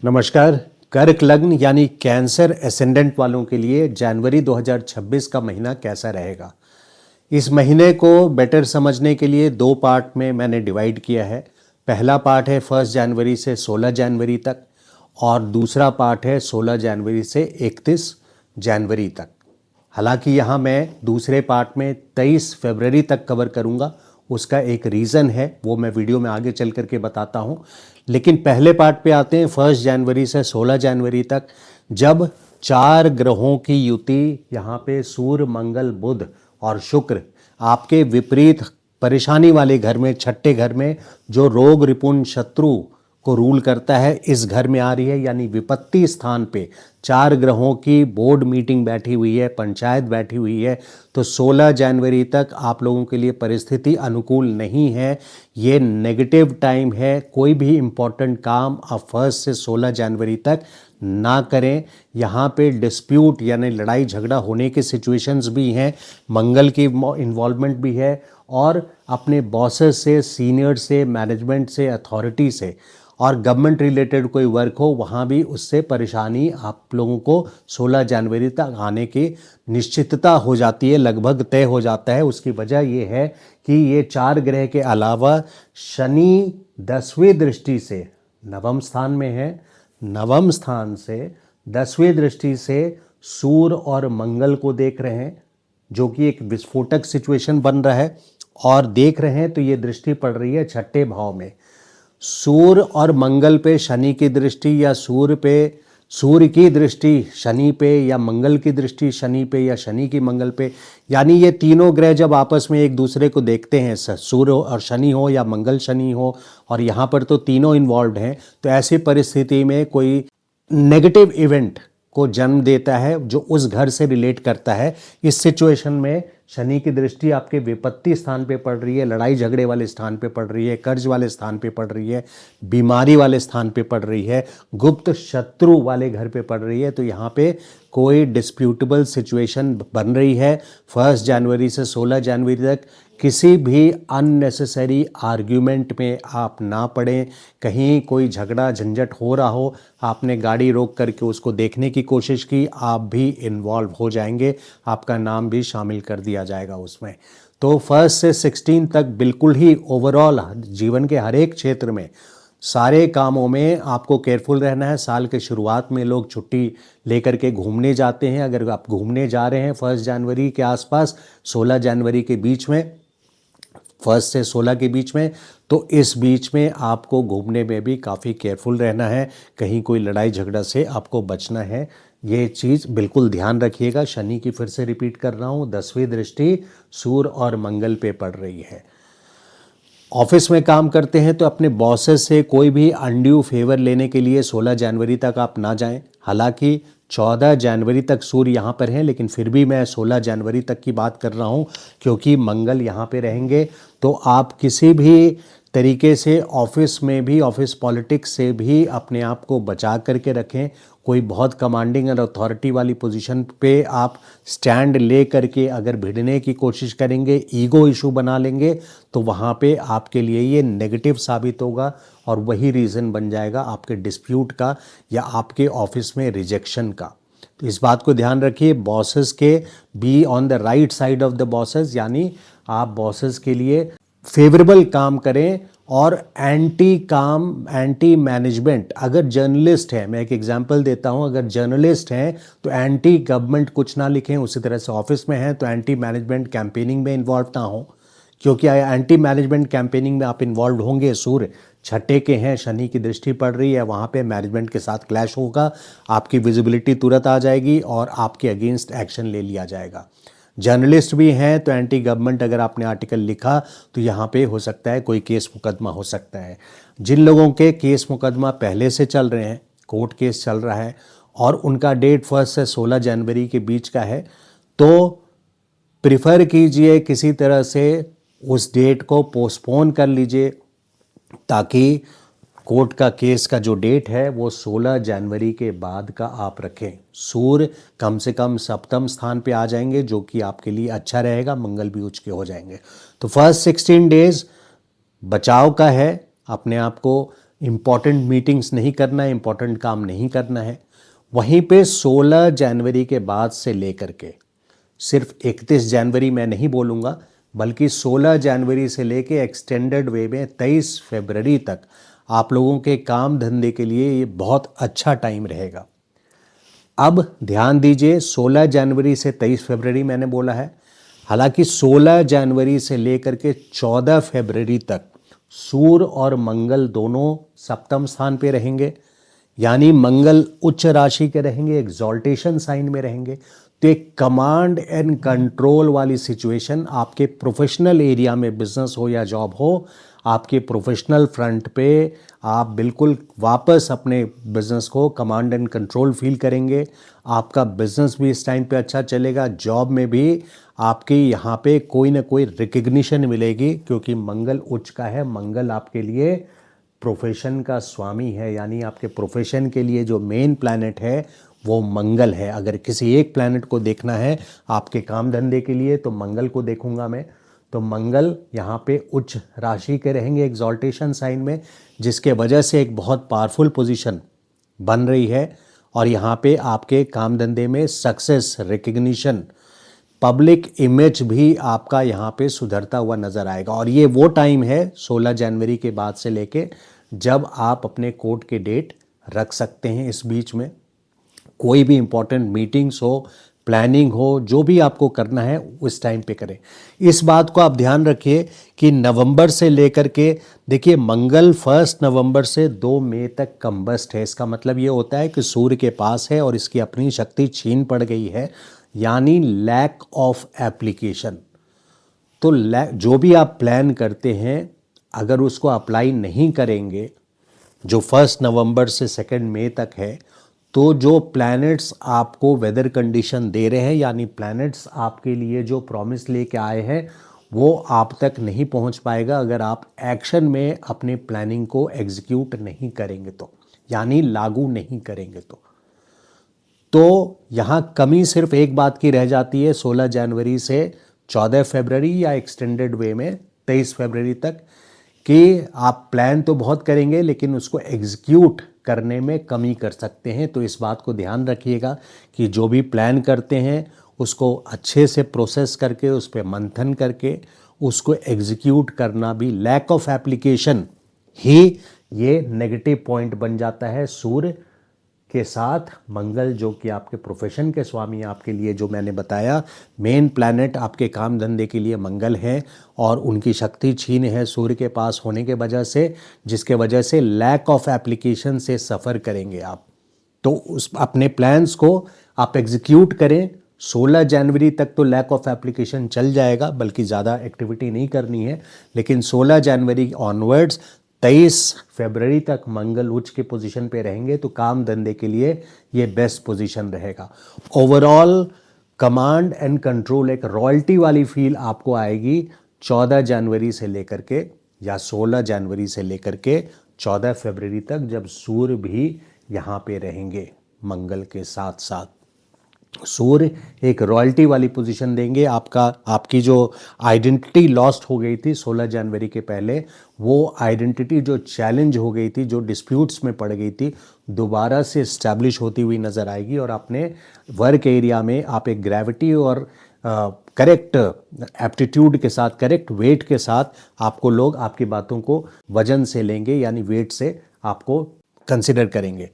नमस्कार। कर्क लग्न यानी कैंसर एसेंडेंट वालों के लिए जनवरी 2026 का महीना कैसा रहेगा, इस महीने को बेटर समझने के लिए दो पार्ट में मैंने डिवाइड किया है। पहला पार्ट है 1 जनवरी से 16 जनवरी तक और दूसरा पार्ट है 16 जनवरी से 31 जनवरी तक। हालांकि यहाँ मैं दूसरे पार्ट में 23 फरवरी तक कवर करूँगा, उसका एक रीज़न है, वो मैं वीडियो में आगे चल करके बताता हूँ। लेकिन पहले पार्ट पे आते हैं 1 जनवरी से 16 जनवरी तक, जब 4 ग्रहों की युति यहाँ पे सूर्य, मंगल, बुध और शुक्र आपके विपरीत परेशानी वाले घर में, छठे घर में जो रोग रिपुण शत्रु को रूल करता है, इस घर में आ रही है। यानी विपत्ति स्थान पे 4 ग्रहों की बोर्ड मीटिंग बैठी हुई है, पंचायत बैठी हुई है। तो 16 जनवरी तक आप लोगों के लिए परिस्थिति अनुकूल नहीं है, ये नेगेटिव टाइम है। कोई भी इम्पोर्टेंट काम आप 1 से 16 जनवरी तक ना करें। यहाँ पे डिस्प्यूट यानी लड़ाई झगड़ा होने के सिचुएशंस भी हैं, मंगल की इन्वॉल्वमेंट भी है और अपने बॉसेस से, सीनियर से, मैनेजमेंट से, अथॉरिटी से और गवर्नमेंट रिलेटेड कोई वर्क हो, वहाँ भी उससे परेशानी आप लोगों को 16 जनवरी तक आने की निश्चितता हो जाती है, लगभग तय हो जाता है। उसकी वजह ये है कि ये 4 ग्रह के अलावा शनि 10वीं दृष्टि से नवम स्थान में है, नवम स्थान से 10वीं दृष्टि से सूर्य और मंगल को देख रहे हैं, जो कि एक विस्फोटक सिचुएशन बन रहा है। और देख रहे हैं तो ये दृष्टि पड़ रही है छठे भाव में। सूर्य और मंगल पे शनि की दृष्टि या सूर्य की दृष्टि शनि पे या मंगल की दृष्टि शनि पे या शनि की मंगल पे, यानी ये तीनों ग्रह जब आपस में एक दूसरे को देखते हैं, सूर्य और शनि हो या मंगल शनि हो, और यहाँ पर तो तीनों इन्वॉल्व हैं, तो ऐसी परिस्थिति में कोई नेगेटिव इवेंट को जन्म देता है जो उस घर से रिलेट करता है। इस सिचुएशन में शनि की दृष्टि आपके विपत्ति स्थान पे पड़ रही है, लड़ाई झगड़े वाले स्थान पे पड़ रही है, कर्ज वाले स्थान पे पड़ रही है, बीमारी वाले स्थान पे पड़ रही है, गुप्त शत्रु वाले घर पे पड़ रही है। तो यहाँ पे कोई डिस्प्यूटेबल सिचुएशन बन रही है। 1 जनवरी से 16 जनवरी तक किसी भी अननेसेसरी आर्ग्यूमेंट में आप ना पड़ें। कहीं कोई झगड़ा झंझट हो रहा हो, आपने गाड़ी रोक करके उसको देखने की कोशिश की, आप भी इन्वॉल्व हो जाएंगे, आपका नाम भी शामिल कर दिया जाएगा उसमें। तो 1 से 16 तक बिल्कुल ही ओवरऑल जीवन के हर एक क्षेत्र में, सारे कामों में आपको केयरफुल रहना है। साल के शुरुआत में लोग छुट्टी लेकर के घूमने जाते हैं। अगर आप घूमने जा रहे हैं 1 जनवरी के आसपास, 16 जनवरी के बीच में, 1 से 16 के बीच में, तो इस बीच में आपको घूमने में भी काफ़ी केयरफुल रहना है, कहीं कोई लड़ाई झगड़ा से आपको बचना है। ये चीज़ बिल्कुल ध्यान रखिएगा। शनि की फिर से रिपीट कर रहा हूँ, 10वीं दृष्टि सूर्य और मंगल पे पड़ रही है। ऑफिस में काम करते हैं तो अपने बॉसेस से कोई भी अनड्यू फेवर लेने के लिए 16 जनवरी तक आप ना जाएं। हालांकि 14 जनवरी तक सूर्य यहाँ पर हैं, लेकिन फिर भी मैं 16 जनवरी तक की बात कर रहा हूँ क्योंकि मंगल यहाँ पे रहेंगे। तो आप किसी भी तरीके से ऑफिस में भी, ऑफिस पॉलिटिक्स से भी अपने आप को बचा करके रखें। कोई बहुत कमांडिंग और अथॉरिटी वाली पोजीशन पे आप स्टैंड ले करके अगर भिड़ने की कोशिश करेंगे, ईगो इशू बना लेंगे, तो वहाँ पे आपके लिए ये नेगेटिव साबित होगा और वही रीज़न बन जाएगा आपके डिस्प्यूट का या आपके ऑफिस में रिजेक्शन का। तो इस बात को ध्यान रखिए। बॉसेस के be on the right side of the bosses, यानी आप बॉसेस के लिए फेवरेबल काम करें और एंटी मैनेजमेंट। अगर जर्नलिस्ट हैं, मैं एक एग्जांपल देता हूं, अगर जर्नलिस्ट हैं तो एंटी गवर्नमेंट कुछ ना लिखें। उसी तरह से ऑफिस में हैं तो एंटी मैनेजमेंट कैंपेनिंग में इन्वॉल्व ना हो, क्योंकि एंटी मैनेजमेंट कैंपेनिंग में आप इन्वॉल्व होंगे, सूर्य छठे के हैं, शनि की दृष्टि पड़ रही है, वहाँ पे मैनेजमेंट के साथ क्लैश होगा, आपकी विजिबिलिटी तुरंत आ जाएगी और आपके अगेंस्ट एक्शन ले लिया जाएगा। जर्नलिस्ट भी हैं तो एंटी गवर्नमेंट अगर आपने आर्टिकल लिखा तो यहाँ पे हो सकता है कोई केस मुकदमा हो सकता है। जिन लोगों के केस मुकदमा पहले से चल रहे हैं, कोर्ट केस चल रहा है और उनका डेट 1 से 16 जनवरी के बीच का है, तो प्रिफर कीजिए किसी तरह से उस डेट को पोस्टपोन कर लीजिए, ताकि कोर्ट का केस का जो डेट है वो 16 जनवरी के बाद का आप रखें। सूर्य कम से कम सप्तम स्थान पे आ जाएंगे, जो कि आपके लिए अच्छा रहेगा, मंगल भी उच्च के हो जाएंगे। तो फर्स्ट 16 डेज बचाव का है, अपने आप को इम्पॉर्टेंट मीटिंग्स नहीं करना है, इम्पॉर्टेंट काम नहीं करना है। वहीं पे 16 जनवरी के बाद से लेकर के, सिर्फ 31 जनवरी मैं नहीं बोलूँगा, बल्कि 16 जनवरी से लेके एक्सटेंडेड वे में 23 फरवरी तक आप लोगों के काम धंधे के लिए ये बहुत अच्छा टाइम रहेगा। अब ध्यान दीजिए, 16 जनवरी से 23 फरवरी मैंने बोला है। हालांकि 16 जनवरी से लेकर के 14 फरवरी तक सूर्य और मंगल दोनों सप्तम स्थान पे रहेंगे, यानी मंगल उच्च राशि के रहेंगे, एक्सॉल्टेशन साइन में रहेंगे। तो एक कमांड एंड कंट्रोल वाली सिचुएशन आपके प्रोफेशनल एरिया में, बिजनेस हो या जॉब हो, आपके प्रोफेशनल फ्रंट पे आप बिल्कुल वापस अपने बिजनेस को कमांड एंड कंट्रोल फील करेंगे। आपका बिजनेस भी इस टाइम पे अच्छा चलेगा, जॉब में भी आपके यहाँ पे कोई ना कोई रिकग्निशन मिलेगी, क्योंकि मंगल उच्च का है। मंगल आपके लिए प्रोफेशन का स्वामी है, यानी आपके प्रोफेशन के लिए जो मेन प्लैनेट है वो मंगल है। अगर किसी एक प्लैनेट को देखना है आपके काम धंधे के लिए तो मंगल को देखूंगा मैं। तो मंगल यहाँ पे उच्च राशि के रहेंगे एक्सॉल्टेशन साइन में, जिसके वजह से एक बहुत पावरफुल पोजीशन बन रही है। और यहाँ पे आपके काम धंधे में सक्सेस, रिकग्निशन, पब्लिक इमेज भी आपका यहाँ पे सुधरता हुआ नज़र आएगा। और ये वो टाइम है 16 जनवरी के बाद से लेके जब आप अपने कोर्ट के डेट रख सकते हैं। इस बीच में कोई भी इम्पोर्टेंट मीटिंग्स हो, प्लानिंग हो, जो भी आपको करना है उस टाइम पे करें। इस बात को आप ध्यान रखिए कि नवंबर से लेकर के, देखिए मंगल 1 नवंबर से 2 मई तक कम्बस्ट है। इसका मतलब ये होता है कि सूर्य के पास है और इसकी अपनी शक्ति छीन पड़ गई है, यानी लैक ऑफ एप्लीकेशन। तो जो भी आप प्लान करते हैं अगर उसको अप्लाई नहीं करेंगे, जो 1 नवंबर से 2 मई तक है, तो जो प्लैनेट्स आपको वेदर कंडीशन दे रहे हैं, यानी प्लैनेट्स आपके लिए जो प्रॉमिस लेके आए हैं वो आप तक नहीं पहुंच पाएगा अगर आप एक्शन में अपने प्लानिंग को एग्जीक्यूट नहीं करेंगे तो, यानी लागू नहीं करेंगे तो यहाँ कमी सिर्फ एक बात की रह जाती है 16 जनवरी से 14 फरवरी या एक्सटेंडेड वे में 23 फरवरी तक, कि आप प्लान तो बहुत करेंगे लेकिन उसको एग्जीक्यूट करने में कमी कर सकते हैं। तो इस बात को ध्यान रखिएगा कि जो भी प्लान करते हैं उसको अच्छे से प्रोसेस करके, उस पर मंथन करके उसको एग्जीक्यूट करना भी, लैक ऑफ एप्लीकेशन ही ये नेगेटिव पॉइंट बन जाता है। सूर्य के साथ मंगल जो कि आपके प्रोफेशन के स्वामी, आपके लिए जो मैंने बताया मेन प्लैनेट आपके काम धंधे के लिए मंगल है, और उनकी शक्ति छीन है सूर्य के पास होने के वजह से, जिसके वजह से लैक ऑफ एप्लीकेशन से सफ़र करेंगे आप। तो उस अपने प्लान्स को आप एग्जीक्यूट करें। 16 जनवरी तक तो लैक ऑफ एप्लीकेशन चल जाएगा, बल्कि ज़्यादा एक्टिविटी नहीं करनी है, लेकिन 16 जनवरी ऑनवर्ड्स 23 फरवरी तक मंगल उच्च के पोजीशन पे रहेंगे, तो काम धंधे के लिए ये बेस्ट पोजीशन रहेगा। ओवरऑल कमांड एंड कंट्रोल, एक रॉयल्टी वाली फील आपको आएगी 14 जनवरी से लेकर के, या 16 जनवरी से लेकर के 14 फरवरी तक, जब सूर्य भी यहाँ पे रहेंगे मंगल के साथ साथ। सूर्य एक रॉयल्टी वाली पोजीशन देंगे। आपकी जो आइडेंटिटी लॉस्ट हो गई थी 16 जनवरी के पहले, वो आइडेंटिटी जो चैलेंज हो गई थी, जो डिस्प्यूट्स में पड़ गई थी, दोबारा से इस्टेब्लिश होती हुई नज़र आएगी। और अपने वर्क एरिया में आप एक ग्रेविटी और करेक्ट एप्टीट्यूड के साथ, करेक्ट वेट के साथ आपको लोग आपकी बातों को वजन से लेंगे, यानी वेट से आपको कंसिडर करेंगे।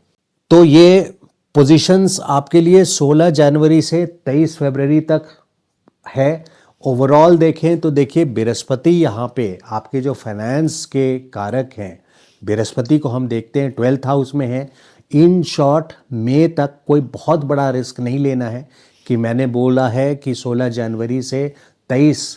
तो ये पोजीशंस आपके लिए 16 जनवरी से 23 फरवरी तक है। ओवरऑल देखें तो देखिए बृहस्पति यहाँ पे आपके जो फाइनेंस के कारक हैं, बृहस्पति को हम देखते हैं 12th हाउस में है। इन शॉर्ट मई तक कोई बहुत बड़ा रिस्क नहीं लेना है, कि मैंने बोला है कि 16 जनवरी से 23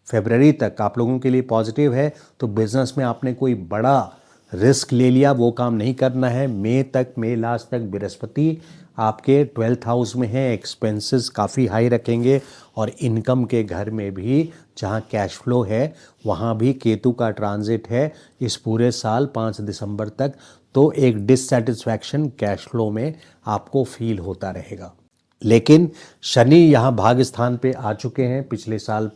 फरवरी तक आप लोगों के लिए पॉजिटिव है, तो बिजनेस में आपने कोई बड़ा रिस्क ले लिया वो काम नहीं करना है। मई लास्ट तक बृहस्पति आपके 12th हाउस में है, एक्सपेंसेस काफ़ी हाई रखेंगे, और इनकम के घर में भी जहां कैश फ्लो है वहां भी केतु का ट्रांजिट है इस पूरे साल 5 दिसंबर तक। तो एक डिससेटिस्फैक्शन कैश फ्लो में आपको फील होता रहेगा। लेकिन शनि यहाँ भाग्य स्थान पे आ चुके हैं, पिछले साल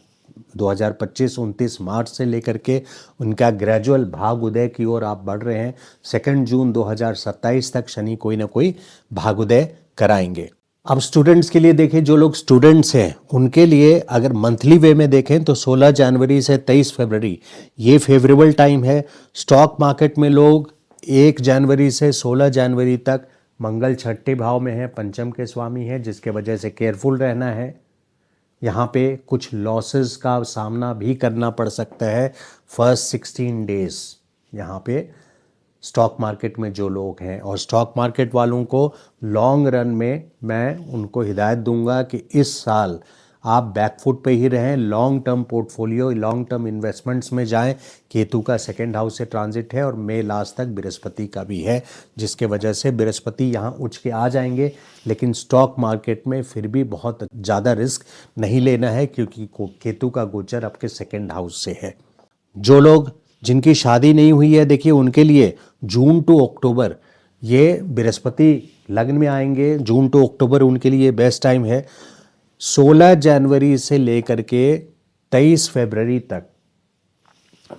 2025-29 मार्च से लेकर के उनका ग्रेजुअल भाग उदय की ओर आप बढ़ रहे हैं। 2 जून 2027 तक शनि कोई ना कोई भाग उदय कराएंगे। अब स्टूडेंट्स के लिए देखें, जो लोग स्टूडेंट्स हैं उनके लिए अगर मंथली वे में देखें तो 16 जनवरी से 23 फरवरी ये फेवरेबल टाइम है। स्टॉक मार्केट में लोग 1 जनवरी से 16 जनवरी तक मंगल छठे भाव में है, पंचम के स्वामी है, जिसके वजह से केयरफुल रहना है। यहाँ पे कुछ लॉसेस का सामना भी करना पड़ सकता है फर्स्ट 16 डेज यहाँ पे स्टॉक मार्केट में जो लोग हैं। और स्टॉक मार्केट वालों को लॉन्ग रन में मैं उनको हिदायत दूंगा कि इस साल आप बैकफुट पे ही रहें, long term portfolio, long term investments में जाएं। केतु का 2nd हाउस से ट्रांजिट है और मई लास्ट तक बृहस्पति का भी है, जिसके वजह से बृहस्पति यहाँ उठ के आ जाएंगे। लेकिन स्टॉक मार्केट में फिर भी बहुत ज़्यादा रिस्क नहीं लेना है, क्योंकि केतु का गोचर आपके 2nd हाउस से है। जो लोग जिनकी शादी नहीं हुई है, देखिए उनके लिए जून टू अक्टूबर ये बृहस्पति लग्न में आएंगे। जून टू अक्टूबर उनके लिए बेस्ट टाइम है। 16 जनवरी से लेकर के 23 फरवरी तक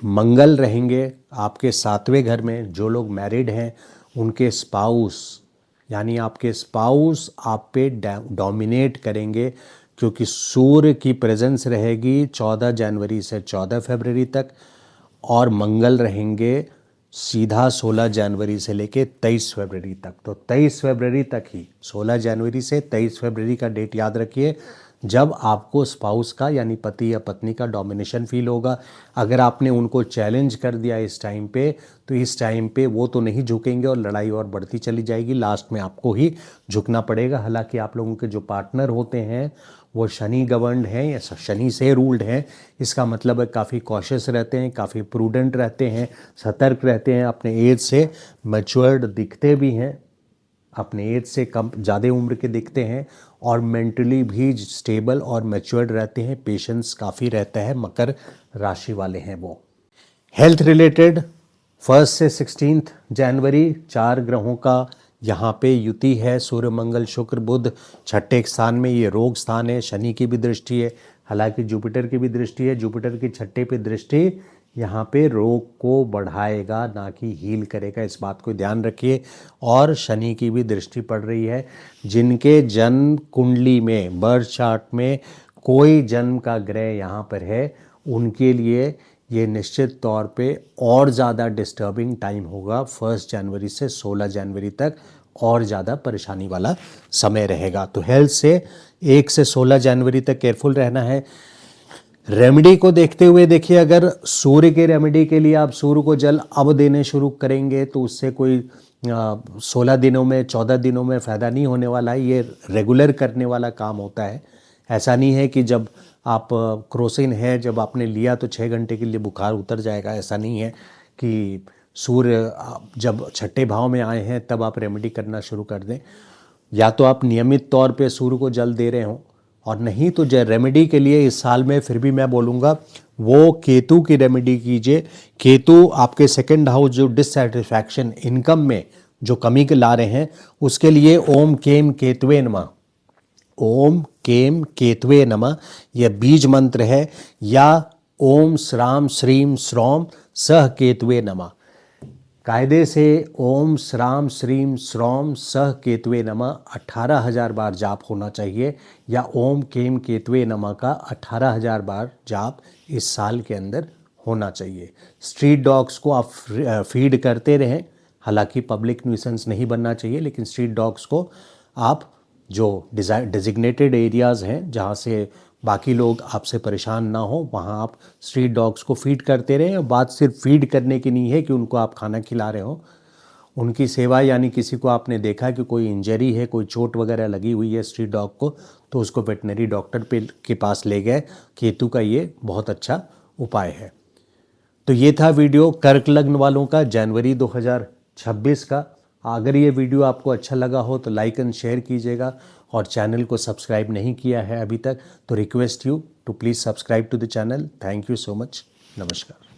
मंगल रहेंगे आपके 7वें घर में। जो लोग मैरिड हैं उनके स्पाउस यानी आपके स्पाउस आप पे डोमिनेट करेंगे, क्योंकि सूर्य की प्रेजेंस रहेगी 14 जनवरी से 14 फरवरी तक और मंगल रहेंगे सीधा 16 जनवरी से लेके 23 फरवरी तक। तो 23 फरवरी तक ही, 16 जनवरी से 23 फरवरी का डेट याद रखिए, जब आपको स्पाउस का यानी पति या पत्नी का डोमिनेशन फील होगा। अगर आपने उनको चैलेंज कर दिया इस टाइम पे, तो इस टाइम पे वो तो नहीं झुकेंगे और लड़ाई और बढ़ती चली जाएगी। लास्ट में आपको ही झुकना पड़ेगा। हालांकि आप लोगों के जो पार्टनर होते हैं वो शनि गवर्नड हैं या शनि से रूल्ड हैं। इसका मतलब है काफ़ी कॉशियस रहते हैं, काफ़ी प्रूडेंट रहते हैं, सतर्क रहते हैं, अपने एज से मैच्योर्ड दिखते भी हैं, अपने एज से कम ज़्यादा उम्र के दिखते हैं और मेंटली भी स्टेबल और मैच्योर्ड रहते हैं। पेशेंस काफ़ी रहता है। मकर राशि वाले हैं वो। हेल्थ रिलेटेड 1 से 16 जनवरी 4 ग्रहों का यहाँ पे युति है। सूर्य मंगल शुक्र बुध 6ठे स्थान में, ये रोग स्थान है। शनि की भी दृष्टि है, हालांकि जुपिटर की भी दृष्टि है। जुपिटर की 6ठे पे दृष्टि यहाँ पे रोग को बढ़ाएगा, ना कि हील करेगा, इस बात को ध्यान रखिए। और शनि की भी दृष्टि पड़ रही है। जिनके जन्म कुंडली में, बर्थ चार्ट में कोई जन्म का ग्रह यहाँ पर है, उनके लिए ये निश्चित तौर पे और ज़्यादा डिस्टर्बिंग टाइम होगा। 1 जनवरी से 16 जनवरी तक और ज़्यादा परेशानी वाला समय रहेगा। तो हेल्थ से 1 से 16 जनवरी तक केयरफुल रहना है। रेमेडी को देखते हुए देखिए, अगर सूर्य के रेमेडी के लिए आप सूर्य को जल अब देने शुरू करेंगे तो उससे कोई 16 दिनों में, 14 दिनों में फ़ायदा नहीं होने वाला है। ये रेगुलर करने वाला काम होता है। ऐसा नहीं है कि जब आप क्रोसिन है, जब आपने लिया तो 6 घंटे के लिए बुखार उतर जाएगा। ऐसा नहीं है कि सूर्य जब 6ठे भाव में आए हैं तब आप रेमेडी करना शुरू कर दें। या तो आप नियमित तौर पे सूर्य को जल दे रहे हों, और नहीं तो रेमेडी के लिए इस साल में फिर भी मैं बोलूँगा वो केतु की रेमेडी कीजिए। केतु आपके 2nd हाउस जो डिससेटिस्फैक्शन, इनकम में जो कमी के ला रहे हैं, उसके लिए ओम केम केतवे नमः, ओम केम केतवे नमः यह बीज मंत्र है, या ओम श्राम श्रीम श्रौम सह केतवे नमः। कायदे से ओम श्राम श्रीम श्रौम सह केतवे नमः 18,000 बार जाप होना चाहिए, या ओम केम केतवे नमः का 18,000 बार जाप इस साल के अंदर होना चाहिए। स्ट्रीट डॉग्स को आप फीड करते रहें। हालांकि पब्लिक न्यूसेंस नहीं बनना चाहिए, लेकिन स्ट्रीट डॉग्स को आप जो डिजिग्नेटेड एरियाज़ हैं जहाँ से बाकी लोग आपसे परेशान ना हो, वहाँ आप स्ट्रीट डॉग्स को फीड करते रहें। और बात सिर्फ फीड करने की नहीं है कि उनको आप खाना खिला रहे हो, उनकी सेवा, यानी किसी को आपने देखा कि कोई इंजरी है, कोई चोट वगैरह लगी हुई है स्ट्रीट डॉग को, तो उसको वेटनरी डॉक्टर के पास ले गए। केतु का ये बहुत अच्छा उपाय है। तो ये था वीडियो कर्क लग्न वालों का जनवरी 2026 का। अगर ये वीडियो आपको अच्छा लगा हो तो लाइक एंड शेयर कीजिएगा, और चैनल को सब्सक्राइब नहीं किया है अभी तक तो request you to please subscribe to the channel. Thank you so much. नमस्कार।